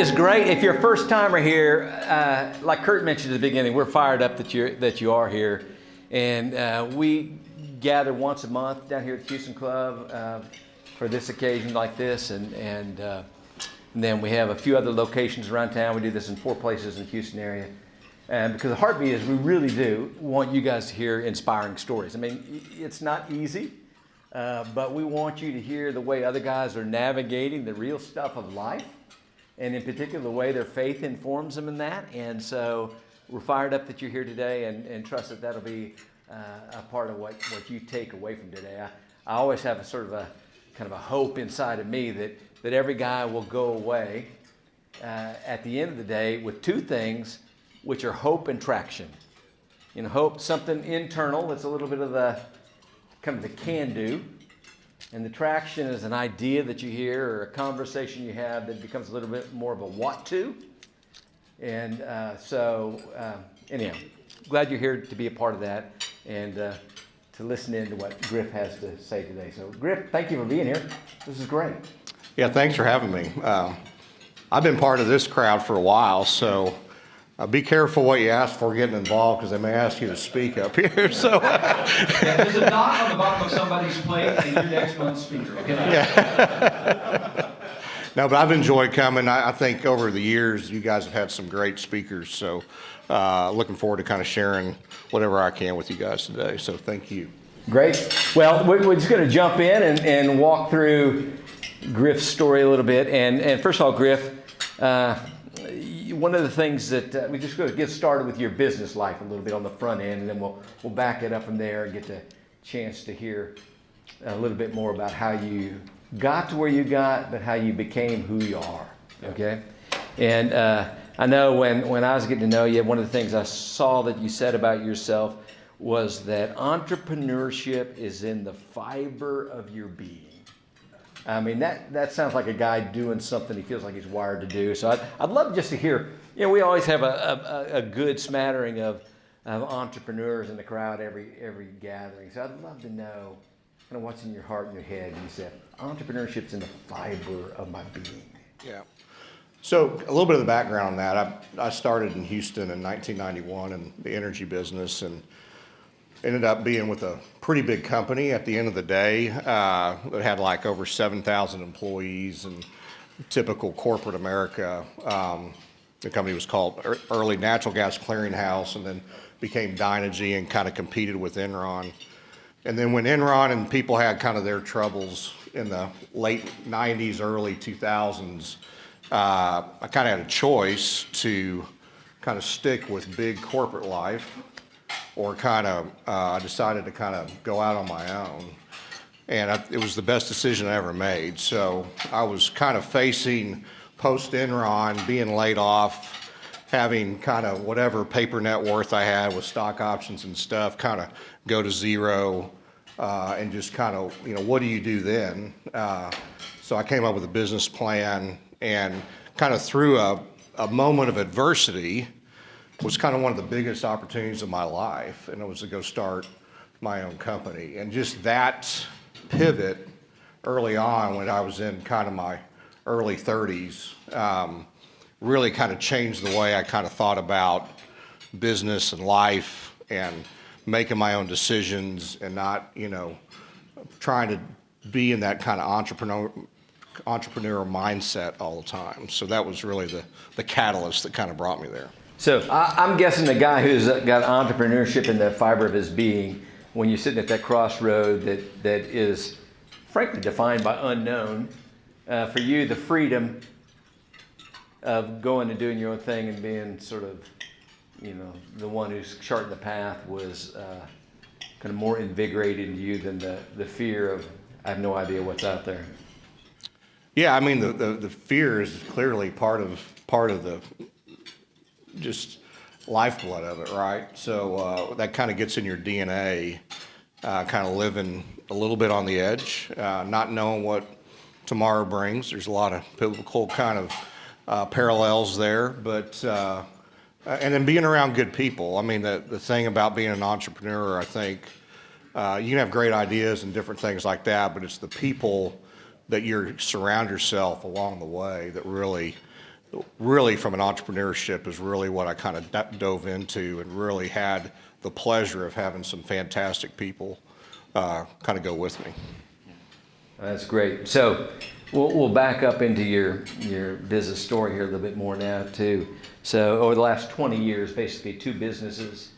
is great. If you're a first timer here, like Kurt mentioned at the beginning, we're fired up that you are here, and we gather once a month down here at the Houston Club for this occasion like this, and then we have a few other locations around town. We do this in 4 places in the Houston area, and because the heartbeat is we really do want you guys to hear inspiring stories. I mean, it's not easy. But we want you to hear the way other guys are navigating the real stuff of life, and in particular the way their faith informs them in that. And so we're fired up that you're here today, and trust that that'll be a part of what you take away from today. I always have a sort of a kind of a hope inside of me that every guy will go away at the end of the day with 2 things, which are hope and traction. You know, hope, something internal that's a little bit of the kind of the can-do, and the traction is an idea that you hear or a conversation you have that becomes a little bit more of a what-to. And anyhow, glad you're here to be a part of that and to listen in to what Griff has to say today. So Griff, thank you for being here. This is great. Yeah, thanks for having me. I've been part of this crowd for a while, so be careful what you ask for getting involved, because they may ask you to speak up here. So, there's a dot on the bottom of somebody's plate, and you're next month's speaker. Okay. Yeah. No, but I've enjoyed coming. I think over the years you guys have had some great speakers. So, looking forward to kind of sharing whatever I can with you guys today. So, thank you. Great. Well, we're just going to jump in and walk through Griff's story a little bit. And first of all, Griff. One of the things that we just going to get started with your business life a little bit on the front end, and then we'll back it up from there and get the chance to hear a little bit more about how you got to where you got, but how you became who you are. Okay, and I know when I was getting to know you, one of the things I saw that you said about yourself was that entrepreneurship is in the fiber of your being. I mean, that sounds like a guy doing something he feels like he's wired to do. So I'd love just to hear, you know, we always have a good smattering of entrepreneurs in the crowd every gathering. So I'd love to know kind of what's in your heart and your head. You said, entrepreneurship's in the fiber of my being. Yeah. So a little bit of the background on that. I started in Houston in 1991 in the energy business, and ended up being with a pretty big company at the end of the day. It had like over 7,000 employees, and typical corporate America. The company was called Early Natural Gas Clearinghouse, and then became Dynegy and kind of competed with Enron. And then when Enron and people had kind of their troubles in the late 90s, early 2000s, I kind of had a choice to kind of stick with big corporate life, or kind of, I decided to kind of go out on my own. And it was the best decision I ever made. So I was kind of facing post-Enron, being laid off, having kind of whatever paper net worth I had with stock options and stuff, kind of go to zero, and just kind of, you know, what do you do then? So I came up with a business plan, and kind of through a moment of adversity, was kind of one of the biggest opportunities of my life, and it was to go start my own company. And just that pivot early on, when I was in kind of my early 30s, really kind of changed the way I kind of thought about business and life, and making my own decisions, and not, you know, trying to be in that kind of entrepreneurial mindset all the time. So that was really the catalyst that kind of brought me there. So I'm guessing the guy who's got entrepreneurship in the fiber of his being, when you're sitting at that crossroad that is frankly defined by unknown, for you, the freedom of going and doing your own thing and being sort of, you know, the one who's charting the path was kind of more invigorating to you than the fear of, I have no idea what's out there. Yeah, I mean, the fear is clearly part of the just lifeblood of it, right? So that kind of gets in your DNA, kind of living a little bit on the edge, not knowing what tomorrow brings. There's a lot of biblical kind of parallels there, but and then being around good people. I mean, the thing about being an entrepreneur, I think, you can have great ideas and different things like that, but it's the people that you surround yourself along the way that really really from an entrepreneurship is really what I kind of dove into, and really had the pleasure of having some fantastic people kind of go with me. That's great. So we'll back up into your business story here a little bit more now too. So over the last 20 years, basically 2 businesses.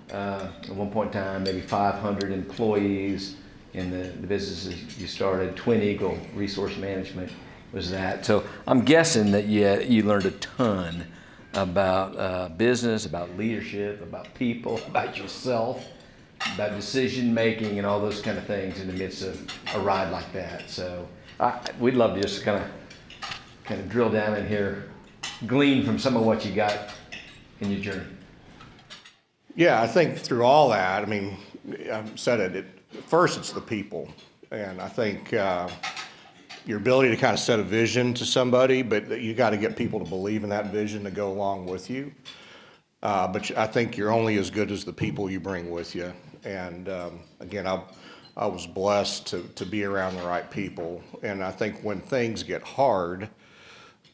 At one point in time, maybe 500 employees in the businesses you started. Twin Eagle Resource Management was that. So I'm guessing that you learned a ton about business, about leadership, about people, about yourself, about decision making, and all those kind of things in the midst of a ride like that. So we'd love to just kind of drill down in here, glean from some of what you got in your journey. Yeah, I think through all that, I mean, I've said it, first it's the people. And I think your ability to kind of set a vision to somebody, but you got to get people to believe in that vision to go along with you. But I think you're only as good as the people you bring with you. And again, I was blessed to be around the right people. And I think when things get hard,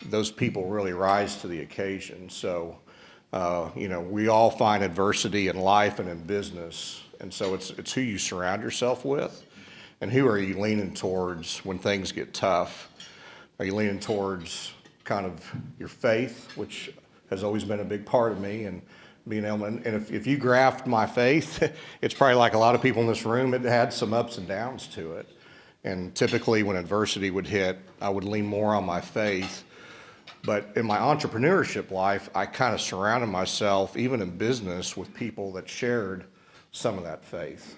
those people really rise to the occasion. So, we all find adversity in life and in business. And so it's who you surround yourself with, and who are you leaning towards when things get tough. Are you leaning towards kind of your faith, which has always been a big part of me, and being able, and if you graft my faith, it's probably like a lot of people in this room, it had some ups and downs to it. And typically when adversity would hit, I would lean more on my faith. But in my entrepreneurship life, I kind of surrounded myself, even in business, with people that shared some of that faith.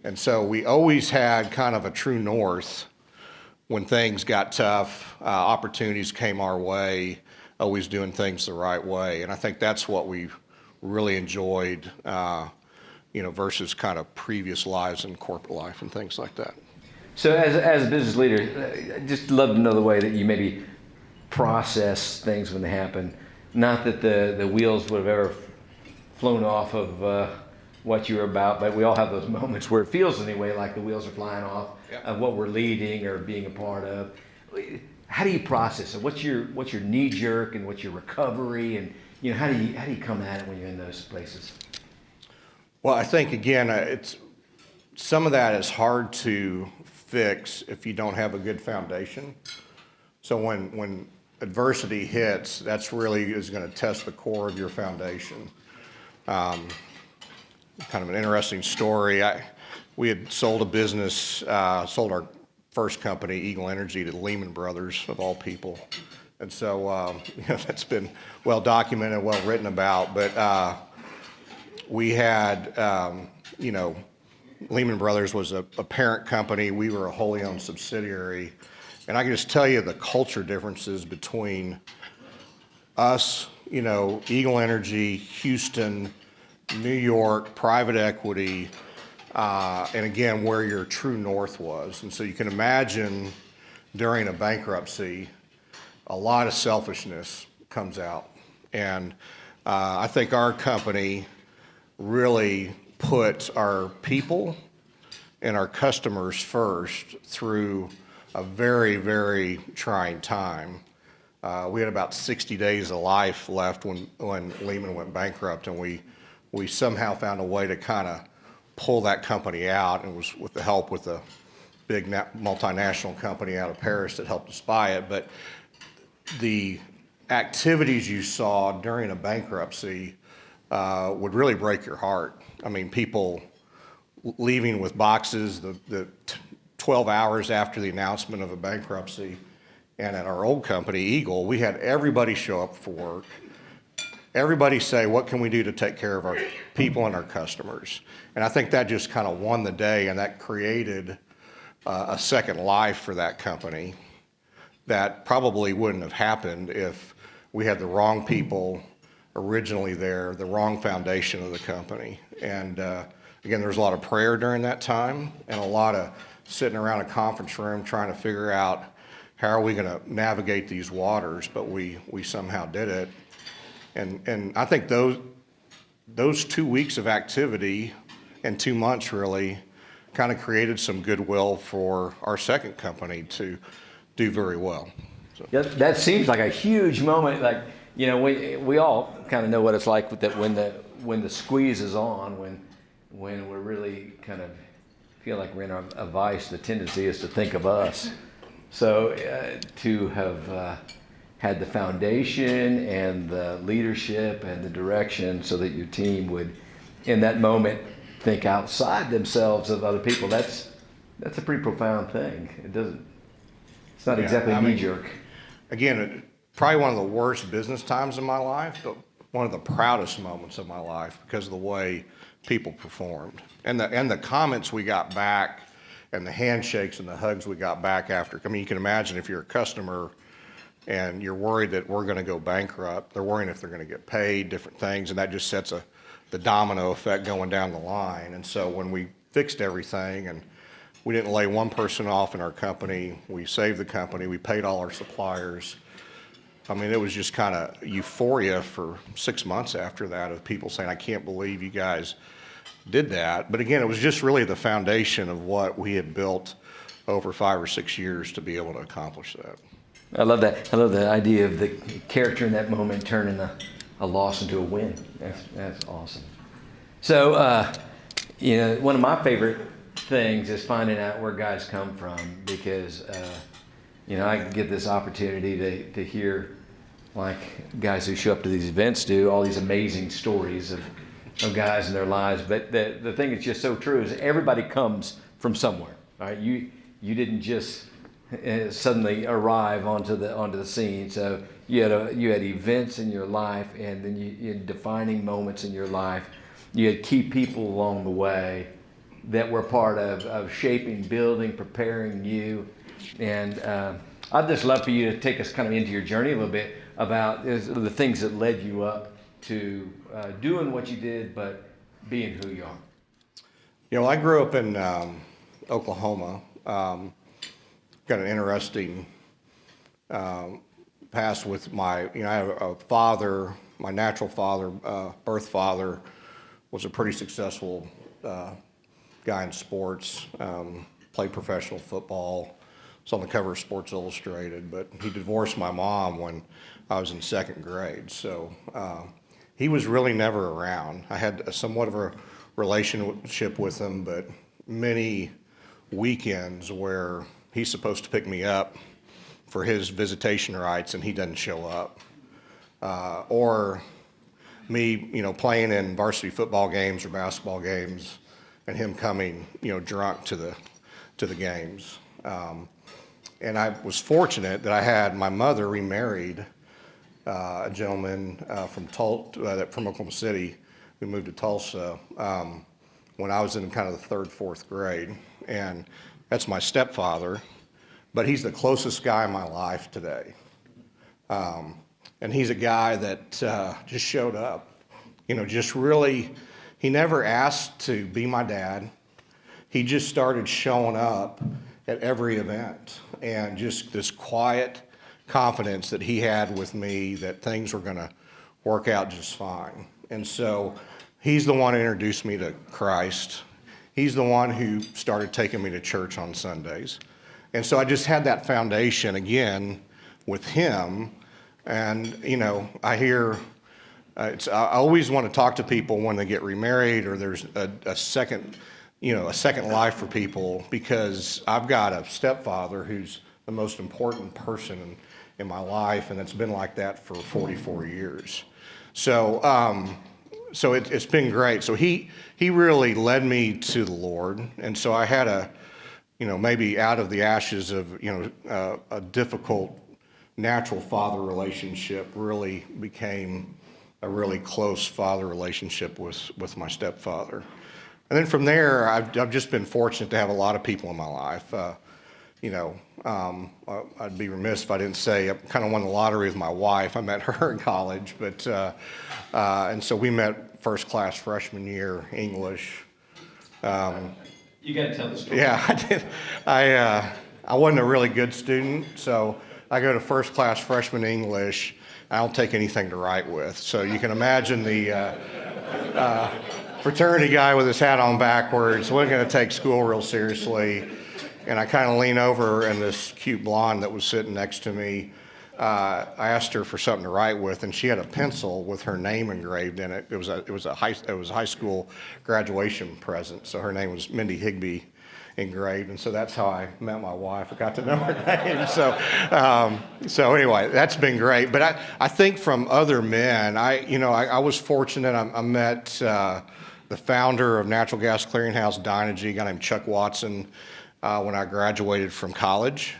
And so we always had kind of a true north when things got tough, opportunities came our way, always doing things the right way. And I think that's what we really enjoyed, versus kind of previous lives in corporate life and things like that. So as a business leader, I'd just love to know the way that you maybe process things when they happen. Not that the wheels would have ever flown off of what you were about, but we all have those moments where it feels anyway like the wheels are flying off of what we're leading or being a part of. How do you process it? What's your knee jerk, and what's your recovery, and how do you come at it when you're in those places? Well, I think again, it's some of that is hard to fix if you don't have a good foundation. So when adversity hits, that's really is going to test the core of your foundation. Kind of an interesting story. We had sold a business, sold our first company, Eagle Energy, to Lehman Brothers, of all people. And so, that's been well documented, well written about. But we had, Lehman Brothers was a parent company. We were a wholly owned subsidiary. And I can just tell you the culture differences between us, Eagle Energy, Houston, New York, private equity, and again, where your true north was. And so you can imagine during a bankruptcy, a lot of selfishness comes out. And I think our company really put our people and our customers first through a very, very trying time. We had about 60 days of life left when Lehman went bankrupt, and we somehow found a way to kind of pull that company out, and it was with the help with a big multinational company out of Paris that helped us buy it. But the activities you saw during a bankruptcy would really break your heart. I mean, people leaving with boxes the 12 hours after the announcement of a bankruptcy. And at our old company, Eagle, we had everybody show up for work. Everybody say, what can we do to take care of our people and our customers? And I think that just kind of won the day, and that created a second life for that company that probably wouldn't have happened if we had the wrong people originally there, the wrong foundation of the company. And again, there was a lot of prayer during that time, and a lot of sitting around a conference room trying to figure out how are we going to navigate these waters, but we somehow did it. And I think those 2 weeks of activity and 2 months really kind of created some goodwill for our second company to do very well. Yeah, that seems like a huge moment. Like, you know, we all kind of know what it's like with that when the squeeze is on, when we're really kind of feel like we're in a vice. The tendency is to think of us. So to have had the foundation and the leadership and the direction, so that your team would, in that moment, think outside themselves of other people. That's a pretty profound thing. It's not exactly knee jerk. Again, probably one of the worst business times in my life, but one of the proudest moments of my life because of the way people performed and the comments we got back and the handshakes and the hugs we got back after. I mean, you can imagine if you're a customer and you're worried that we're going to go bankrupt, they're worrying if they're going to get paid, different things, and that just sets the domino effect going down the line. And so when we fixed everything and we didn't lay one person off in our company, we saved the company, we paid all our suppliers. I mean, it was just kind of euphoria for 6 months after that of people saying, I can't believe you guys did that. But again, it was just really the foundation of what we had built over 5 or 6 years to be able to accomplish that. I love that. I love the idea of the character in that moment turning a loss into a win. That's awesome. So, you know, one of my favorite things is finding out where guys come from, because, you know, I get this opportunity to hear, like guys who show up to these events do, all these amazing stories of guys and their lives. But the thing that's just so true is everybody comes from somewhere. All right, you didn't just suddenly arrive onto the scene. So you had events in your life, and then you had defining moments in your life. You had key people along the way that were part of shaping, building, preparing you. And I'd just love for you to take us kind of into your journey a little bit about the things that led you up to doing what you did, but being who you are. You know, I grew up in Oklahoma. Got an interesting past with I have a father, my natural father, birth father, was a pretty successful guy in sports, played professional football, was on the cover of Sports Illustrated, but he divorced my mom when I was in second grade. So he was really never around. I had somewhat of a relationship with him, but many weekends where he's supposed to pick me up for his visitation rights and he doesn't show up. Or me, playing in varsity football games or basketball games and him coming, drunk to the games. And I was fortunate that I had my mother remarried a gentleman from Oklahoma City. We moved to Tulsa when I was in kind of the third, fourth grade. And that's my stepfather, but he's the closest guy in my life today. And he's a guy that just showed up, just really, he never asked to be my dad. He just started showing up at every event, and just this quiet confidence that he had with me that things were going to work out just fine. And so he's the one who introduced me to Christ. He's the one who started taking me to church on Sundays. And so I just had that foundation again with him. And, I hear, I always want to talk to people when they get remarried or there's a second life for people, because I've got a stepfather who's the most important person in my life, and it's been like that for 44 years. So, it's been great. So he really led me to the Lord, and so I had maybe out of the ashes of a difficult natural father relationship, really became a really close father relationship with my stepfather. And then from there, I've just been fortunate to have a lot of people in my life. I'd be remiss if I didn't say I kind of won the lottery with my wife. I met her in college, but and so we met first class freshman year English. You got to tell the story. Yeah, I did. I wasn't a really good student, so I go to first class freshman English. I don't take anything to write with, so you can imagine the fraternity guy with his hat on backwards wasn't going to take school real seriously. And I kind of lean over, and this cute blonde that was sitting next to me, I asked her for something to write with, and she had a pencil with her name engraved in it. It was a high school graduation present, so her name was Mindy Higbee engraved, and so that's how I met my wife. I got to know her name. So anyway, that's been great. But I think from other men, I was fortunate. I met the founder of Natural Gas Clearinghouse Dynegy, a guy named Chuck Watson, when I graduated from college.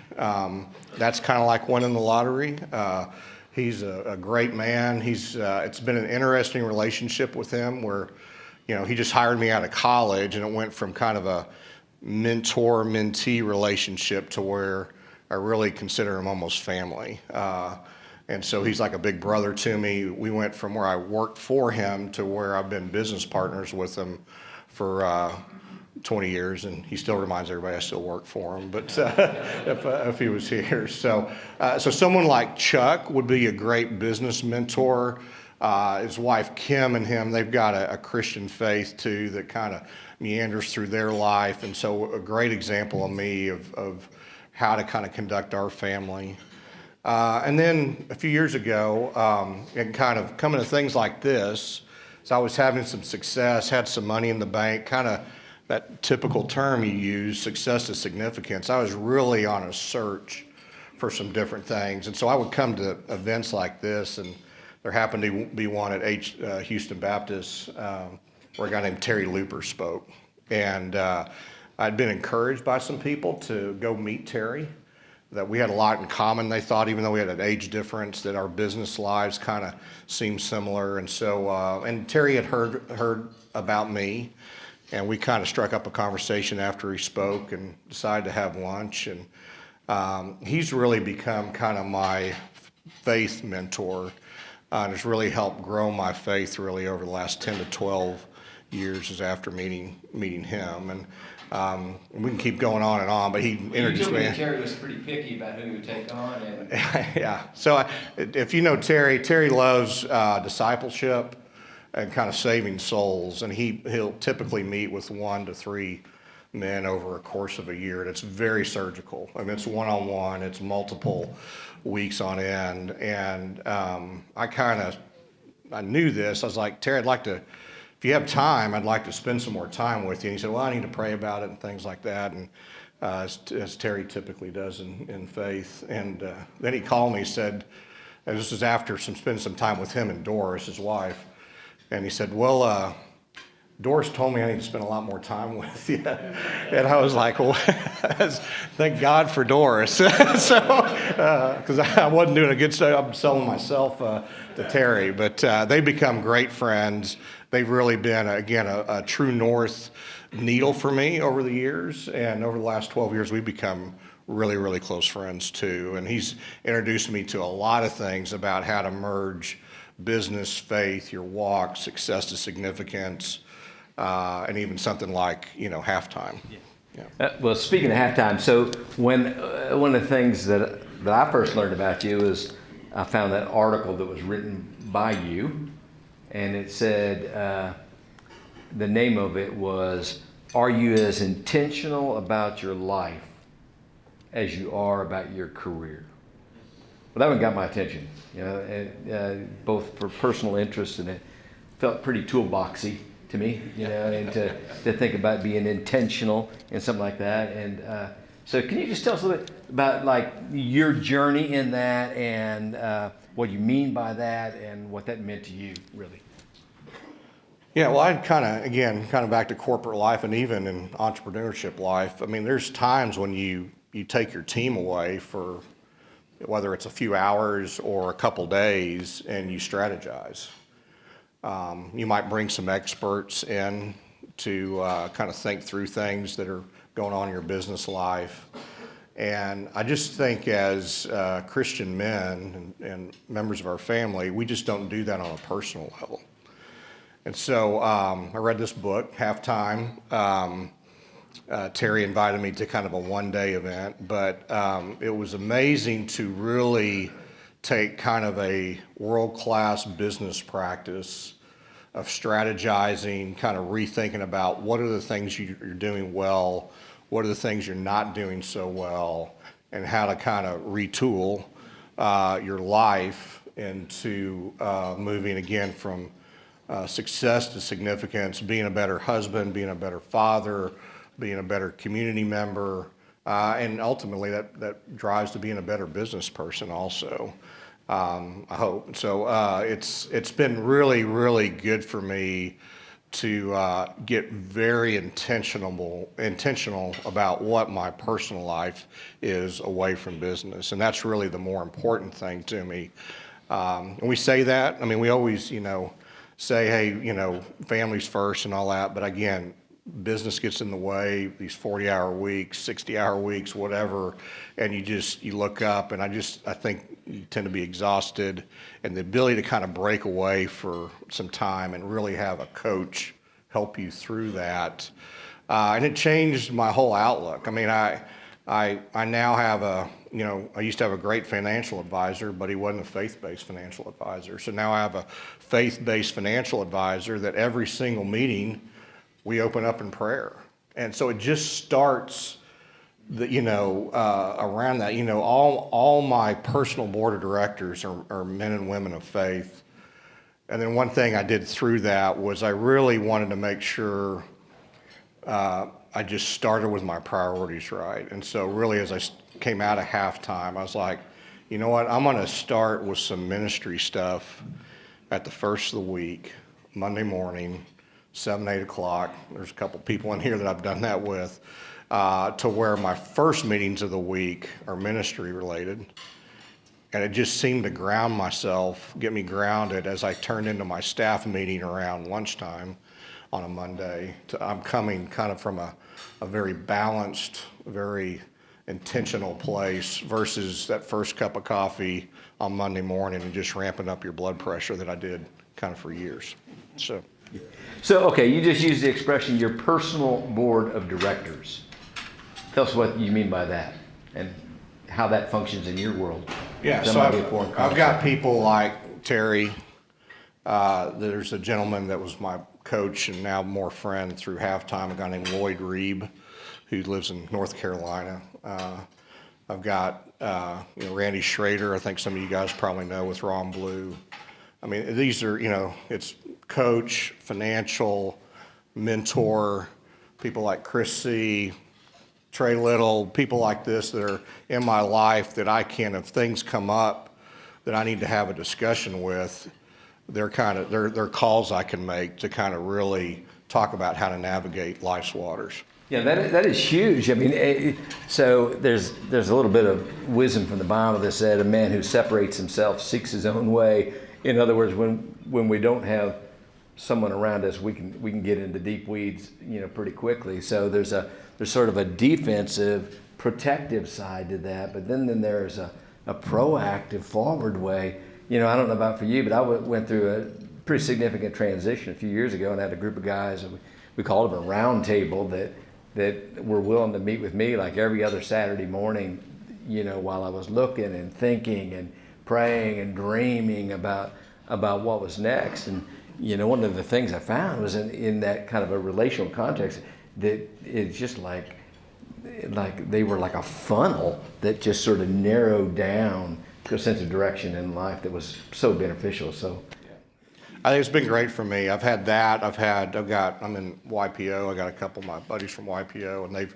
That's kind of like winning the lottery. He's a great man. It's been an interesting relationship with him where, he just hired me out of college, and it went from kind of a mentor-mentee relationship to where I really consider him almost family. And so he's like a big brother to me. We went from where I worked for him to where I've been business partners with him for 20 years, and he still reminds everybody I still work for him, but if he was here. So someone like Chuck would be a great business mentor. His wife Kim and him, they've got a Christian faith too that kind of meanders through their life, and so a great example of me of how to kind of conduct our family. And then a few years ago, and kind of coming to things like this, so I was having some success, had some money in the bank, kind of that typical term you use, success to significance. I was really on a search for some different things, and so I would come to events like this, and there happened to be one at Houston Baptist where a guy named Terry Looper spoke, and I'd been encouraged by some people to go meet Terry, that we had a lot in common. They thought, even though we had an age difference, that our business lives kind of seemed similar, and so and Terry had heard about me. And we kind of struck up a conversation after he spoke and decided to have lunch. And he's really become kind of my faith mentor, and has really helped grow my faith really over the last 10 to 12 years is after meeting him. And we can keep going on and on, but he introduced me. Terry was pretty picky about who he would take on. And Yeah. So if you know Terry loves discipleship and kind of saving souls, and he'll typically meet with 1 to 3 men over a course of a year, and it's very surgical. I mean, it's one-on-one, it's multiple weeks on end, and I knew this. I was like, Terry, if you have time, I'd like to spend some more time with you. And he said, well, I need to pray about it and things like that, and as Terry typically does in faith. And then he called me, said, and this was after spending some time with him and Doris, his wife. And he said, well, Doris told me I need to spend a lot more time with you. And I was like, well, thank God for Doris. Because I wasn't doing a good job selling myself to Terry. But they've become great friends. They've really been, again, a true north needle for me over the years. And over the last 12 years, we've become really, really close friends too. And he's introduced me to a lot of things about how to merge business, faith, your walk, success to significance, and even something like, halftime. Yeah. Well, speaking of halftime, so when one of the things that I first learned about you is I found that article that was written by you, and it said the name of it was, "Are you as intentional about your life as you are about your career?" Well, that one got my attention, both for personal interest, and it felt pretty toolboxy to me, and to think about being intentional and something like that. And so can you just tell us a little bit about like your journey in that, and what you mean by that, and what that meant to you, really? Yeah, well, I'd kind of back to corporate life and even in entrepreneurship life. I mean, there's times when you take your team away for whether it's a few hours or a couple days, and you strategize. You might bring some experts in to kind of think through things that are going on in your business life. And I just think as Christian men and members of our family, we just don't do that on a personal level. And so I read this book, Halftime. Terry invited me to kind of a one-day event, but it was amazing to really take kind of a world-class business practice of strategizing, kind of rethinking about what are the things you're doing well, what are the things you're not doing so well, and how to kind of retool your life into moving again from success to significance, being a better husband, being a better father, being a better community member, and ultimately that drives to being a better business person also. I hope. So it's been really, really good for me to get very intentional about what my personal life is away from business, and that's really the more important thing to me. And we say that. I mean, we always, say, hey, family's first and all that, but again, business gets in the way, these 40-hour weeks, 60-hour weeks, whatever, and you look up, and I think you tend to be exhausted, and the ability to kind of break away for some time and really have a coach help you through that, and it changed my whole outlook. I mean, I now have I used to have a great financial advisor, but he wasn't a faith-based financial advisor. So now I have a faith-based financial advisor that every single meeting we open up in prayer. And so it just starts around that. All my personal board of directors are men and women of faith. And then one thing I did through that was I really wanted to make sure I just started with my priorities right. And so really as I came out of halftime, I was like, you know what, I'm going to start with some ministry stuff at the first of the week, Monday morning, 7, 8 o'clock. There's a couple people in here that I've done that with, to where my first meetings of the week are ministry related. And it just seemed to ground myself, get me grounded as I turned into my staff meeting around lunchtime on a Monday. I'm coming kind of from a very balanced, very intentional place versus that first cup of coffee on Monday morning and just ramping up your blood pressure that I did kind of for years. So okay, you just used the expression your personal board of directors. Tell us what you mean by that and how that functions in your world. Yeah, so I've got people like Terry. There's a gentleman that was my coach and now more friend through halftime, a guy named Lloyd Reeb, who lives in North Carolina. I've got Randy Schrader, I think some of you guys probably know, with Raw and Blue. I mean, these are, it's coach, financial, mentor, people like Chris C., Trey Little, people like this that are in my life that I can, if things come up that I need to have a discussion with, they're calls I can make to kind of really talk about how to navigate life's waters. Yeah, that is huge. I mean, so there's a little bit of wisdom from the Bible that said a man who separates himself seeks his own way. In other words, when we don't have someone around us, we can get into deep weeds, pretty quickly. So there's sort of a defensive, protective side to that, but then there's a proactive, forward way. I don't know about for you, but I went through a pretty significant transition a few years ago, and had a group of guys, and we called them a round table that were willing to meet with me like every other Saturday morning, while I was looking and thinking and praying and dreaming about what was next. And one of the things I found was in that kind of a relational context that it's just like they were like a funnel that just sort of narrowed down to a sense of direction in life that was so beneficial. So I think it's been great for me. I've had that. I'm in YPO. I got a couple of my buddies from YPO, and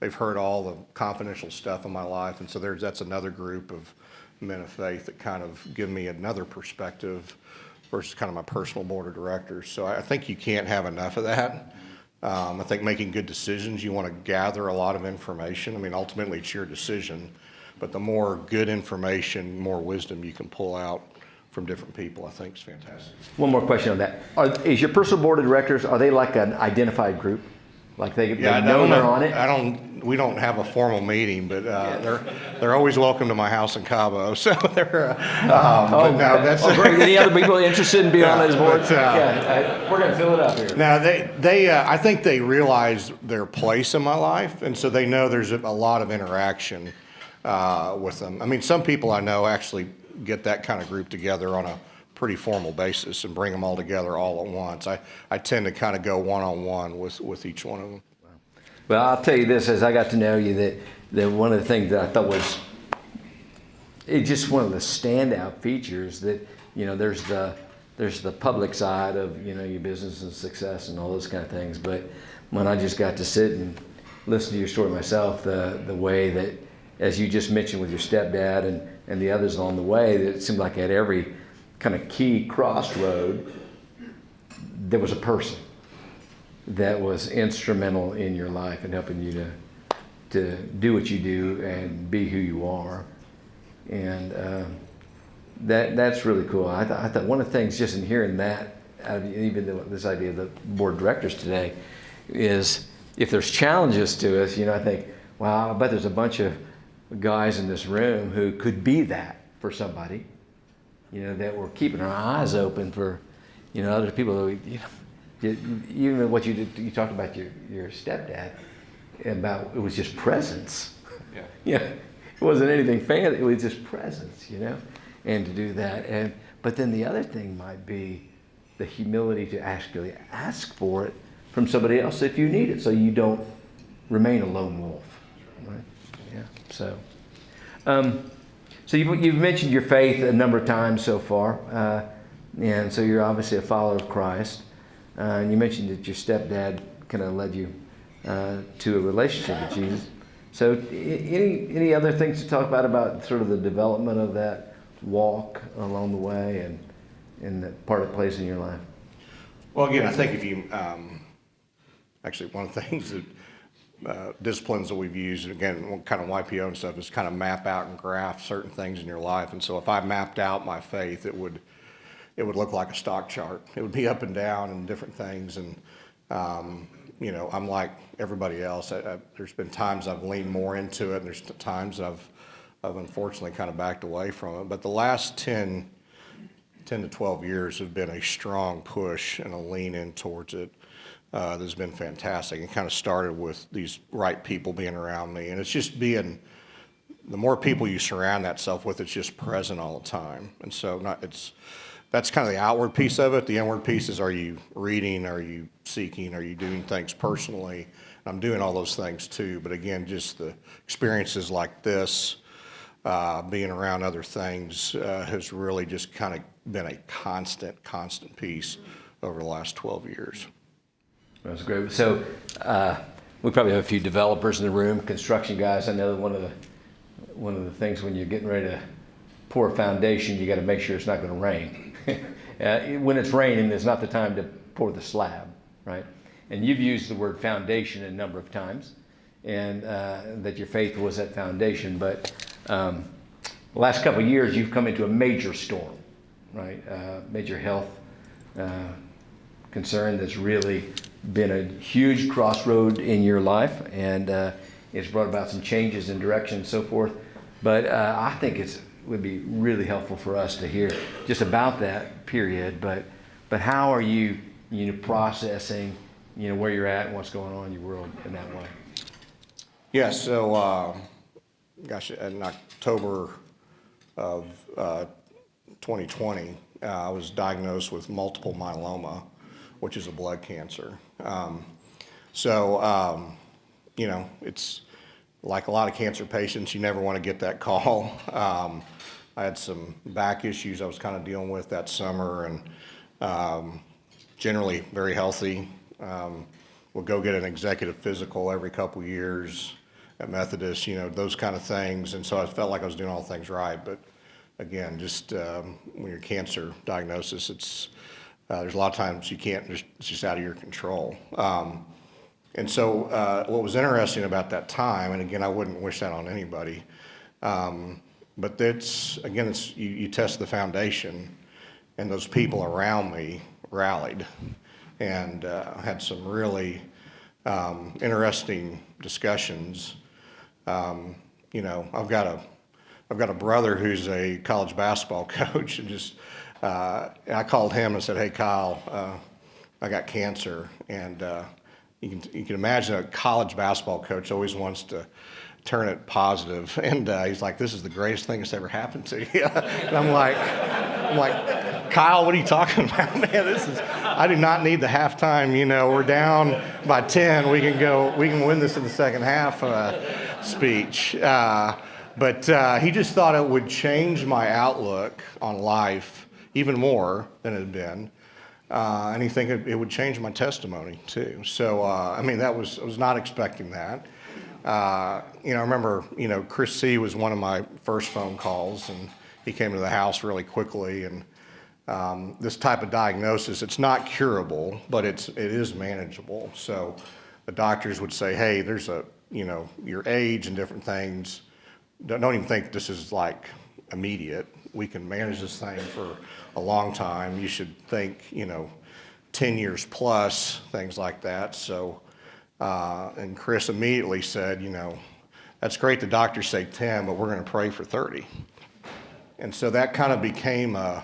they've heard all the confidential stuff in my life, and so that's another group of men of faith that kind of give me another perspective versus kind of my personal board of directors. So I think you can't have enough of that. I think making good decisions, you want to gather a lot of information. I mean, ultimately it's your decision, but the more good information, more wisdom you can pull out from different people, I think is fantastic. One more question on that. Is your personal board of directors, are they like an identified group? Like they know they're on it? We don't have a formal meeting, but they're always welcome to my house in Cabo. So they're, great. Any other people interested in being on this board? We're going to fill it up here. Now I think they realize their place in my life, and so they know there's a lot of interaction with them. I mean, some people I know actually get that kind of group together on a pretty formal basis and bring them all together all at once. I tend to kind of go one-on-one with each one of them. Well, I'll tell you this, as I got to know you, that one of the things that I thought was just one of the standout features that, there's the public side of, your business and success and all those kind of things. But when I just got to sit and listen to your story myself, the way that, as you just mentioned with your stepdad and the others along the way, that it seemed like at every kind of key crossroad, there was a person that was instrumental in your life and helping you to do what you do and be who you are. And that's really cool. I thought one of the things, just in hearing that, out of even this idea of the board of directors today, is if there's challenges to us, I think, wow, I bet there's a bunch of guys in this room who could be that for somebody, that we're keeping our eyes open for, other people that even what you did, you talked about your stepdad, about it was just presence. Yeah. It wasn't anything fancy, it was just presence, and to do that. But then the other thing might be the humility to actually ask for it from somebody else if you need it, so you don't remain a lone wolf, right? Yeah. So you've mentioned your faith a number of times so far, and so you're obviously a follower of Christ. And you mentioned that your stepdad kind of led you to a relationship with Jesus. So any other things to talk about sort of the development of that walk along the way and the part it plays in your life? Well, again, I think if you, actually one of the things that disciplines that we've used, again, kind of YPO and stuff, is kind of map out and graph certain things in your life. And so if I mapped out my faith, it would look like a stock chart. It would be up and down and different things. And, I'm like everybody else. There's been times I've leaned more into it, and there's times I've unfortunately kind of backed away from it. But the last 10 to 12 years have been a strong push and a lean in towards it. That's been fantastic. It kind of started with these right people being around me. And it's just the more people you surround that self with, it's just present all the time. And so that's kind of the outward piece of it. The inward piece is, are you reading? Are you seeking? Are you doing things personally? I'm doing all those things too. But again, just the experiences like this, being around other things, has really just kind of been a constant piece over the last 12 years. That's great. So we probably have a few developers in the room, construction guys. I know that one of the things when you're getting ready to pour a foundation, you got to make sure it's not going to rain. When it's raining, it's not the time to pour the slab, right? And you've used the word foundation a number of times, and that your faith was that foundation. But the last couple of years, you've come into a major storm, right? Major health concern that's really been a huge crossroad in your life, and it's brought about some changes in direction and so forth. But I think it would be really helpful for us to hear just about that period. But how are you processing where you're at and what's going on in your world in that way? Yeah. So in October of 2020, I was diagnosed with multiple myeloma, which is a blood cancer. It's like a lot of cancer patients, you never want to get that call. I had some back issues I was kind of dealing with that summer, and generally very healthy. Would go get an executive physical every couple of years at Methodist, those kind of things. And so I felt like I was doing all things right. But again, just when you're cancer diagnosis, there's a lot of times you can't, it's just out of your control. And so what was interesting about that time, and again, I wouldn't wish that on anybody, but you test the foundation, and those people around me rallied and had some really interesting discussions. I've got a brother who's a college basketball coach, and I called him and said, "Hey, Kyle, I got cancer," and you can imagine a college basketball coach always wants to turn it positive. And he's like, this is the greatest thing that's ever happened to you. And I'm like, Kyle, what are you talking about, man? I do not need the halftime, we're down by 10. We can win this in the second half speech. But he just thought it would change my outlook on life even more than it had been. And he think it would change my testimony too. So, I was not expecting that. I remember, Chris C. was one of my first phone calls, and he came to the house really quickly. And this type of diagnosis, it's not curable, but it is manageable. So the doctors would say, hey, there's your age and different things. Don't even think this is like immediate. We can manage this thing for a long time. You should think, 10 years plus, things like that. So, and Chris immediately said, that's great the doctors say 10, but we're going to pray for 30. And so that kind of became a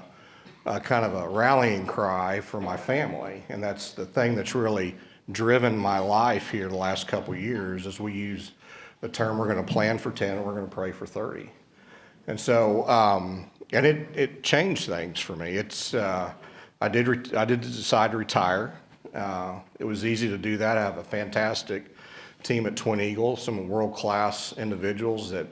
kind of a rallying cry for my family. And that's the thing that's really driven my life here the last couple of years, is we use the term, we're going to plan for 10 and we're going to pray for 30. And so, and it changed things for me. I did decide to retire. It was easy to do that. I have a fantastic team at Twin Eagle, some world-class individuals that,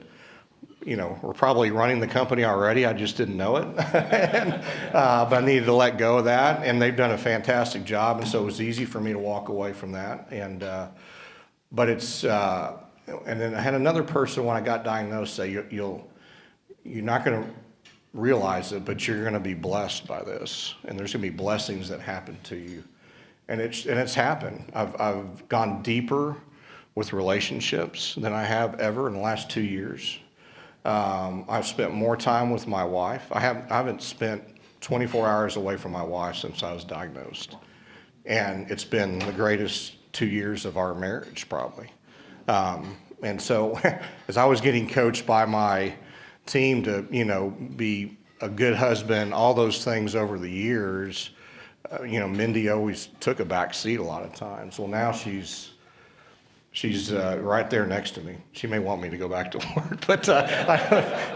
were probably running the company already. I just didn't know it. But I needed to let go of that, and they've done a fantastic job, and so it was easy for me to walk away from that. And but it's and then I had another person when I got diagnosed say, you're not going to realize it, but you're going to be blessed by this, and there's going to be blessings that happen to you. And it's happened. I've gone deeper with relationships than I have ever in the last 2 years. I've spent more time with my wife. I haven't spent 24 hours away from my wife since I was diagnosed. And it's been the greatest 2 years of our marriage, probably. And so as I was getting coached by my team to, be a good husband, all those things over the years, Mindy always took a back seat a lot of times. Well, now she's right there next to me. She may want me to go back to work, but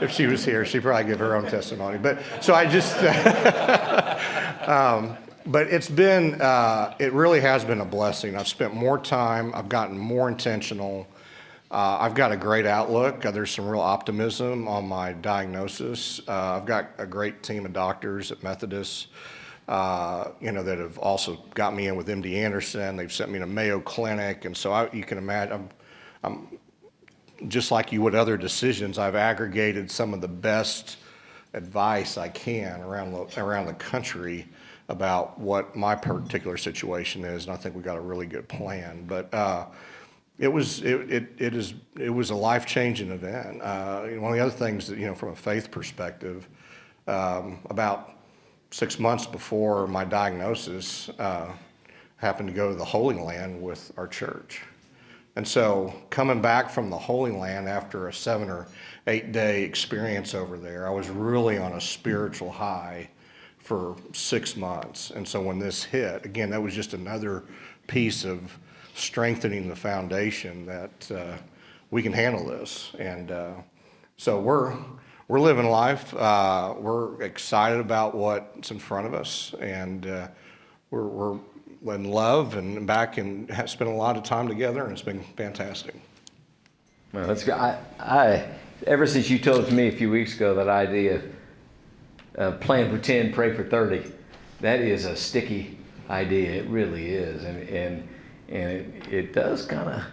if she was here, she'd probably give her own testimony. But so I just, but it's been, it really has been a blessing. I've spent more time. I've gotten more intentional. I've got a great outlook. There's some real optimism on my diagnosis. I've got a great team of doctors at Methodist, that have also got me in with MD Anderson. They've sent me to Mayo Clinic. And so you can imagine, I'm just like you would other decisions, I've aggregated some of the best advice I can around the country about what my particular situation is. And I think we got a really good plan. But it was a life-changing event. One of the other things that, from a faith perspective, about 6 months before my diagnosis, happened to go to the Holy Land with our church. And so coming back from the Holy Land after a 7 or 8 day experience over there, I was really on a spiritual high for 6 months. And so when this hit, again, that was just another piece of strengthening the foundation that we can handle this. And so we're living life. We're excited about what's in front of us, and we're in love and back and spent a lot of time together, and it's been fantastic. Well, that's good. I ever since you told it to me a few weeks ago, that idea of plan for 10, pray for 30, that is a sticky idea. It really is, and it does kind of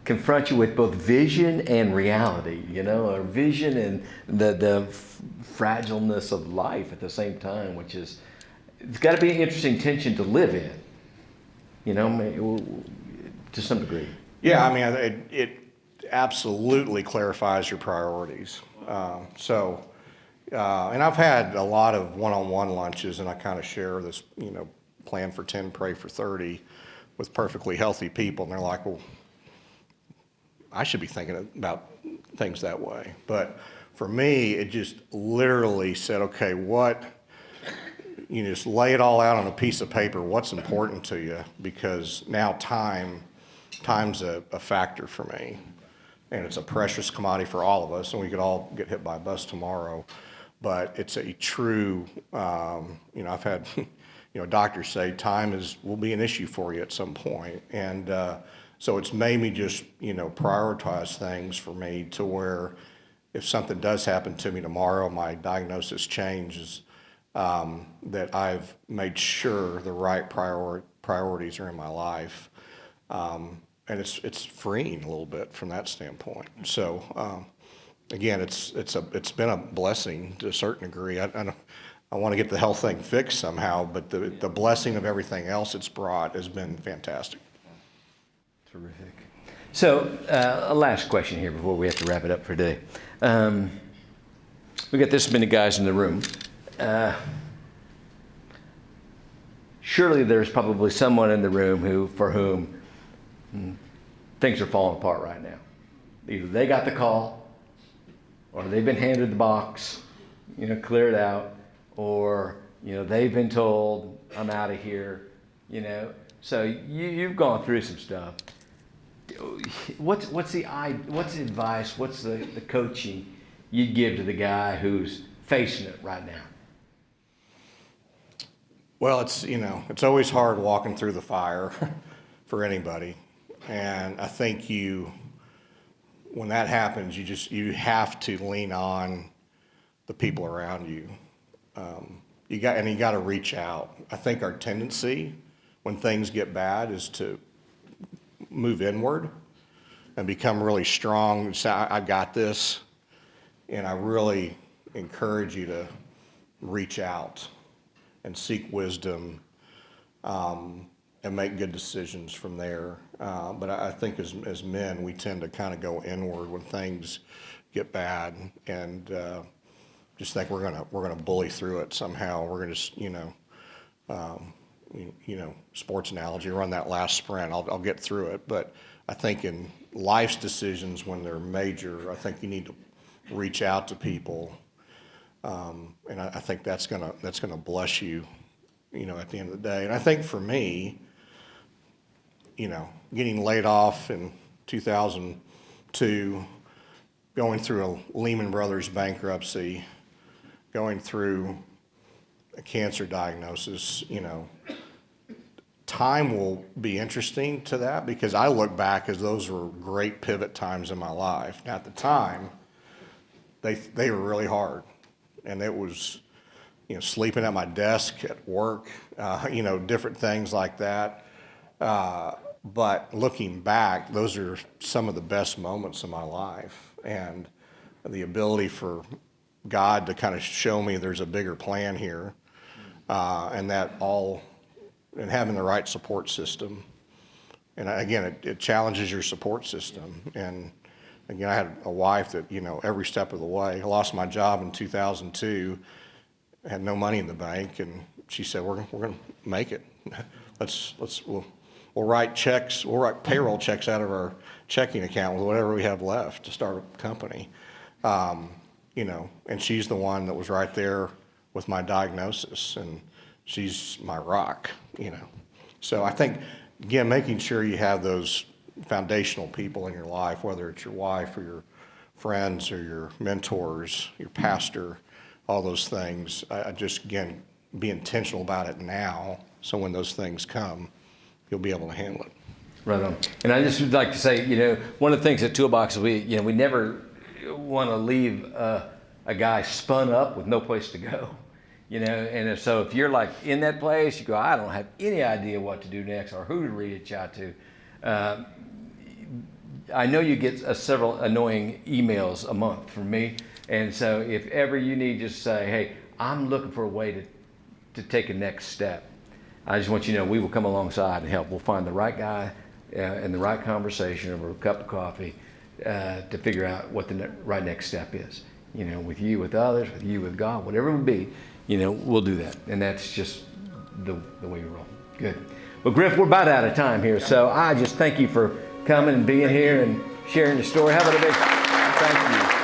confront you with both vision and reality, or vision and the fragileness of life at the same time, which is, it's got to be an interesting tension to live in, to some degree. Yeah, it absolutely clarifies your priorities. And I've had a lot of one-on-one lunches, and I kind of share this, plan for 10, pray for 30 with perfectly healthy people, and they're like, well, I should be thinking about things that way. But for me, it just literally said, okay, just lay it all out on a piece of paper, what's important to you, because now time's a factor for me. and it's a precious commodity for all of us, and we could all get hit by a bus tomorrow. But it's a true, I've had, doctors say time will be an issue for you at some point. And so it's made me just, prioritize things for me to where if something does happen to me tomorrow, my diagnosis changes, that I've made sure the right priorities are in my life. And it's freeing a little bit from that standpoint. So again, it's been a blessing to a certain degree. I want to get the health thing fixed somehow, but the blessing of everything else it's brought has been fantastic. Terrific. So a last question here before we have to wrap it up for today. We got this many guys in the room. Surely there's probably someone in the room for whom things are falling apart right now. Either they got the call, or they've been handed the box, clear it out, or they've been told, I'm out of here, So you've gone through some stuff. What's the advice? What's the coaching you'd give to the guy who's facing it right now? Well, it's always hard walking through the fire for anybody. And I think when that happens, you have to lean on the people around you. You got to reach out. I think our tendency when things get bad is to move inward and become really strong and say, I got this. And I really encourage you to reach out and seek wisdom, and make good decisions from there. But I think as men, we tend to kind of go inward when things get bad, and just think we're gonna bully through it somehow. We're gonna just sports analogy, run that last sprint. I'll get through it. But I think in life's decisions when they're major, I think you need to reach out to people, and I think that's gonna bless you, at the end of the day. And I think for me, getting laid off in 2002, going through a Lehman Brothers bankruptcy, going through a cancer diagnosis, time will be interesting to that because I look back as those were great pivot times in my life. Now, at the time, they were really hard, and it was, sleeping at my desk at work, different things like that. But looking back, those are some of the best moments of my life, and the ability for God to kind of show me there's a bigger plan here, and having the right support system. And again, it challenges your support system. And again, I had a wife that, every step of the way. I lost my job in 2002, had no money in the bank, and she said, "We're going to make it. We'll write checks. We'll write payroll checks out of our checking account with whatever we have left to start a company." And she's the one that was right there with my diagnosis, and she's my rock. So I think, again, making sure you have those foundational people in your life, whether it's your wife or your friends or your mentors, your pastor, all those things. I just, again, be intentional about it now, so when those things come, you'll be able to handle it. Right on. And I just would like to say, one of the things at Toolbox is we never want to leave a guy spun up with no place to go. And so if you're like in that place, you go, I don't have any idea what to do next or who to reach out to. I know you get several annoying emails a month from me. And so if ever you need, just say, hey, I'm looking for a way to take a next step. I just want you to know we will come alongside and help. We'll find the right guy and the right conversation over a cup of coffee to figure out what the right next step is. With you, with others, with you, with God, whatever it would be, we'll do that. And that's just the way we roll. Good. Well, Griff, we're about out of time here. So I just thank you for coming and being here and sharing your story. How about a big thank you?